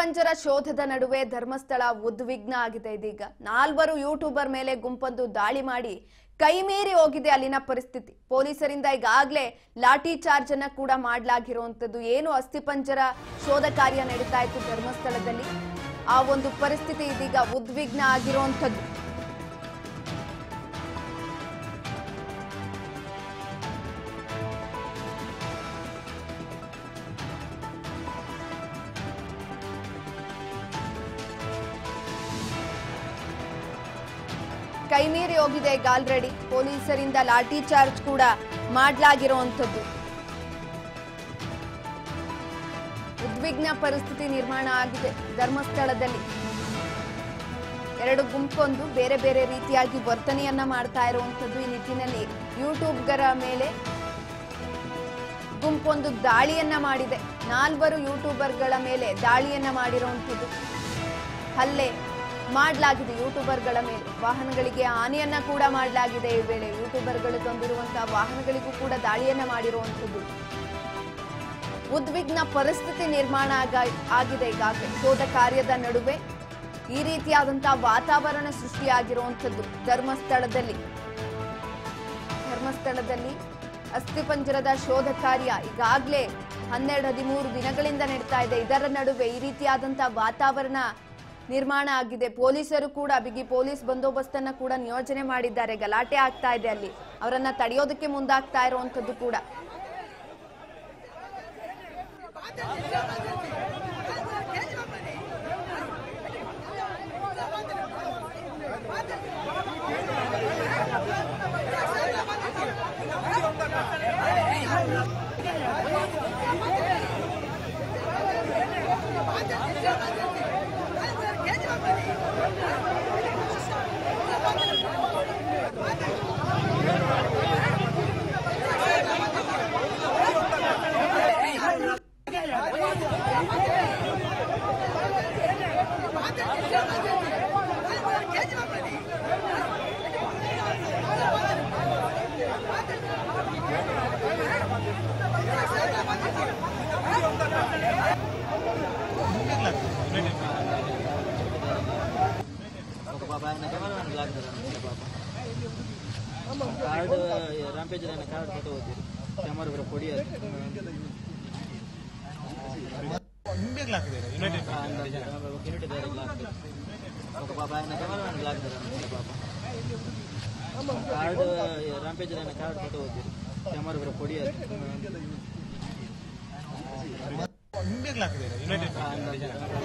ಅಸ್ಥಿಪಂಜರ ಶೋಧದ ನಡುವೆ ಧರ್ಮಸ್ಥಳ ಉದ್ವಿಗ್ನ ಆಗಿದೆ. ಇದೀಗ 4 ಯೂಟ್ಯೂಬರ್ ಮೇಲೆ ಗುಂಪೊಂದು ದಾಳಿ ಮಾಡಿ ಕೈಮೀರಿ ಹೋಗಿದೆ ಅಲ್ಲಿನ ಪರಿಸ್ಥಿತಿ. ಪೊಲೀಸರಿಂದ ಈಗಾಗಲೇ ಲಾಠಿ ಚಾರ್ಜ್ ಅನ್ನು ಕೂಡ ಮಾಡಲಾಗಿರುವಂತದ್ದು. ಏನು ಅಸ್ಥಿಪಂಜರ ಶೋಧ ಕಾರ್ಯ ನಡೀತಾ ಇತ್ತು ಧರ್ಮಸ್ಥಳದಲ್ಲಿ, ಆ ಒಂದು ಪರಿಸ್ಥಿತಿ ಇದೀಗ ಉದ್ವಿಗ್ನ ಆಗಿರುವಂತದ್ದು. ಕೈಮೀರಿ ಹೋಗಿದೆ ಈಗ ಆಲ್ರೆಡಿ. ಪೊಲೀಸರಿಂದ ಲಾಠಿ ಚಾರ್ಜ್ ಕೂಡ ಮಾಡಲಾಗಿರುವಂತದ್ದು. ಉದ್ವಿಗ್ನ ಪರಿಸ್ಥಿತಿ ನಿರ್ಮಾಣ ಆಗಿದೆ ಧರ್ಮಸ್ಥಳದಲ್ಲಿ. 2 ಗುಂಪೊಂದು ಬೇರೆ ಬೇರೆ ರೀತಿಯಾಗಿ ವರ್ತನೆಯನ್ನ ಮಾಡ್ತಾ ಇರುವಂತದ್ದು. ಈ ನಿಟ್ಟಿನಲ್ಲಿ ಯೂಟ್ಯೂಬ್ಗರ ಮೇಲೆ ಗುಂಪೊಂದು ದಾಳಿಯನ್ನ ಮಾಡಿದೆ. 4 ಯೂಟ್ಯೂಬರ್ಗಳ ಮೇಲೆ ದಾಳಿಯನ್ನ ಮಾಡಿರುವಂತದ್ದು. ಹಲ್ಲೆ ಮಾಡಲಾಗಿದೆ ಯೂಟ್ಯೂಬರ್ಗಳ ಮೇಲೆ. ವಾಹನಗಳಿಗೆ ಹಾನಿಯನ್ನ ಕೂಡ ಮಾಡಲಾಗಿದೆ. ಈ ವೇಳೆ ಯೂಟ್ಯೂಬರ್ಗಳು ತಂದಿರುವಂತಹ ವಾಹನಗಳಿಗೂ ಕೂಡ ದಾಳಿಯನ್ನ ಮಾಡಿರುವಂತದ್ದು. ಉದ್ವಿಗ್ನ ಪರಿಸ್ಥಿತಿ ನಿರ್ಮಾಣ ಆಗಿದೆ ಈಗಾಗಲೇ. ಶೋಧ ಕಾರ್ಯದ ನಡುವೆ ಈ ರೀತಿಯಾದಂತಹ ವಾತಾವರಣ ಸೃಷ್ಟಿಯಾಗಿರುವಂತದ್ದು ಧರ್ಮಸ್ಥಳದಲ್ಲಿ. ಅಸ್ಥಿಪಂಜರದ ಶೋಧ ಕಾರ್ಯ ಈಗಾಗಲೇ 12-13 ದಿನಗಳಿಂದ ನಡೀತಾ ಇದೆ. ಇದರ ನಡುವೆ ಈ ರೀತಿಯಾದಂತಹ ವಾತಾವರಣ ನಿರ್ಮಾಣ ಆಗಿದೆ. ಪೊಲೀಸರು ಕೂಡ ಬಿಗಿ ಪೊಲೀಸ್ ಬಂದೋಬಸ್ತನ್ನ ಕೂಡ ನಿಯೋಜನೆ ಮಾಡಿದ್ದಾರೆ. ಗಲಾಟೆ ಆಗ್ತಾ ಇದೆ ಅಲ್ಲಿ. ಅವರನ್ನ ತಡೆಯೋದಕ್ಕೆ ಮುಂದಾಗ್ತಾ ಇರುವಂತದ್ದು ಕೂಡ. ಕಾರ್ಡ್ ರಾಂಪೇಜ್ ಕಾರ್ಡ್ ಫೋಟೋ ಓದಿರಿ ಕ್ಯಾಮರಾ ಬರ ಕೊಡಿ ಕಾರ್ಡ್ ರಾಂಪೇಜ್ ಕಾರ್ಡ್ ಫೋಟೋ ಓದಿರಿ ಕ್ಯಾಮರಾ ಬರ ಕೊಡಿ ಯುನೈಟೆಡ್